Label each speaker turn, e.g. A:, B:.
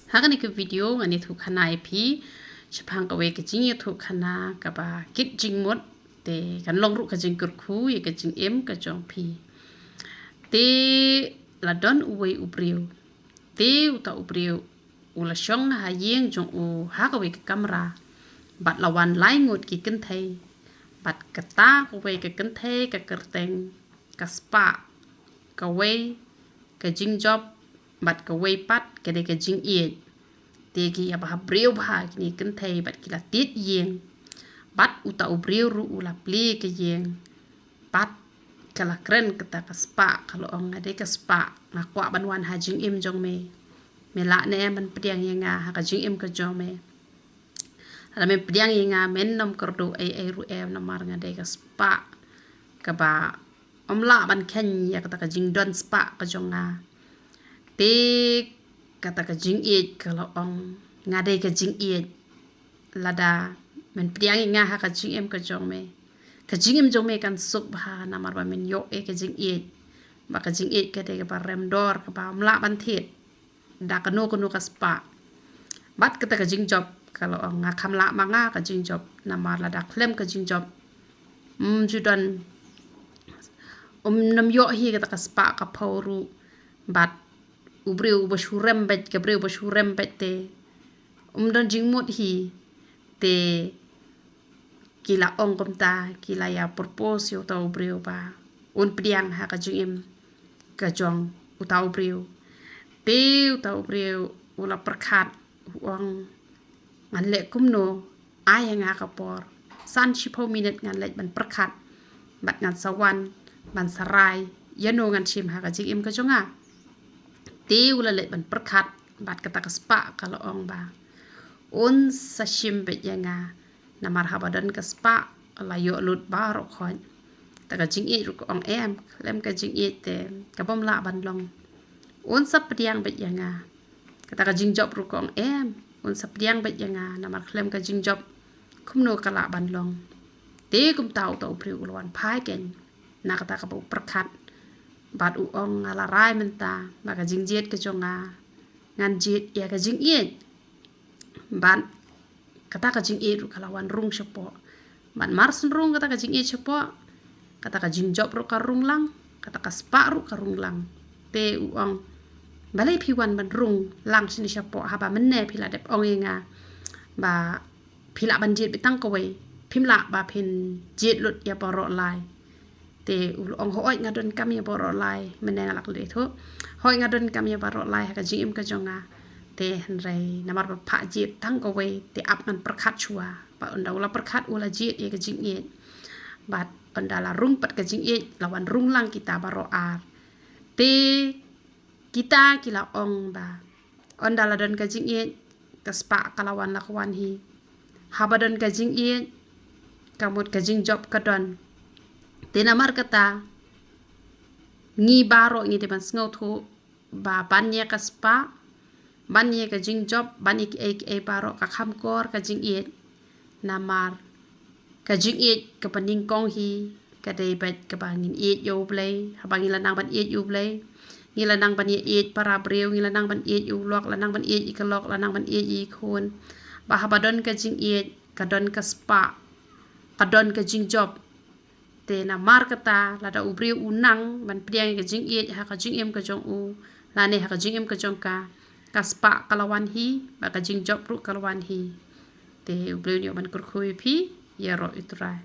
A: Hakan ni ke video ngani thu khana pi chapang ka we ke jing thu khana ka ba kit jing mot te kan long ru ka jing kur khu ye ka jing em ka chong pi te la don uwe ubriu te uta ubriu ula shong ha yeng jong u ha ka we ka kamera bat la wan lai ngot ki kin thai bat ka ta ka we ka kin thai ka kerteng ka spa ka we ka jing job bat ka we pat ka de ka jing ie te ki apa breu bha ni kin thai bat ki la tit yeng bat uta ubreu ru ula pli ka yeng bat kala kren kata ka spa kalau ong ade ka spa ngakwa banwan ha jing im jong me la ne man pediang yenga ha ka jing im ka jong me ala me pediang yenga men nom kordo ai ru em na mar ngade ka spa ka ba la ban ken ya kata ka jing don spa ka jong nga te kata ka jing it kalau ong ngade ka jing it lada men pediang yenga ha ka jing im ka jong me ka jing im jong me kan sup ha na mar ba men yo ka jing it ba ka jing it ka de ka ba rem dor ka ba la ban thet da ka no ka spa bat kata ka jing job kalau nga kham la ma nga ka jing job na mar la da klem ka jing job judan nam yo hi kata ka spa ka phoru bat ubreu ba shurem bet ka breu ba shurem bet te don jing mot hi te kila ong kom ta kila ya purpose yo ta ubreu ba un priang ha ka jing im ka jong uta ubreu te uta ubreu ula perkhat uang ngan le kumno ai nga ka por san chipo minute ngan le ban perkhat bat ngan sawan ban sarai yano ngan chim ha ka jing im ka jonga te ula le ban perkhat bat kata ka spa kalau ong ba un sashim bet yanga na marhabadan ka spa la yo lut ba ro khon ta ka jing it ru ko ong em lem ka jing it te ka bom la ban long un sap diang bet yanga kata ka jing job ru ko ong em un sap diang bet yanga na mar klem ka jing job kumno ka la ban long te kum tau tau priu ulwan phai ken na kata ka bu perkhat bat u ong ala rai menta ba ka jing jet ka jonga ngan jet ya ka jing it ban kata ka jing it ru kalawan rung sepo ban mars rung kata ka jing it sepo kata ka jing job ru ka rung lang kata ka spa ru ka rung lang te u ong balai piwan ban rung lang sini sepo ha ba menne pila dep ong yenga ba pila ban jet bitang ko we pimla ba pin jet lut ya poro lai te ul ong hoi ngadon kam ya poro lai menne lak le tho hoi ngadon kam ya poro lai ha ka jing im ka jonga te hanrai namar ba pha jet tang ko we te ap ngan perkhat chua ba onda ula perkhat ula jet e ka jing it bat onda la rung pat ka jing it lawan rung lang kita baro ar te kita kila ong ba onda la don ka jing it ka spa kalawan lakwan hi habadon ka jing it kamut ka jing job ka don te namar kata ngi baro ngi de ban sngo tho ba banya ka spa banye ka jing job bani e baro ka kham kor ka jing it namar ka jing it ka paning kong hi ka de bet ka bangin it yo play habangin la nang ban it yo play ngi la nang ban it para breu ngi la nang ban it yo lok la nang ban it ka lok la nang ban it i khon ba habadon ka jing it ka don ka spa ka don ka jing job te na mar kata la da ubreu unang ban priang ka jing it ha ka jing em ka jong u la ne ha ka jing em ka jong ka spa kalawan hi ba ka jing job ru kalawan hi te ubreu ni ban kur khui phi ya ro itrai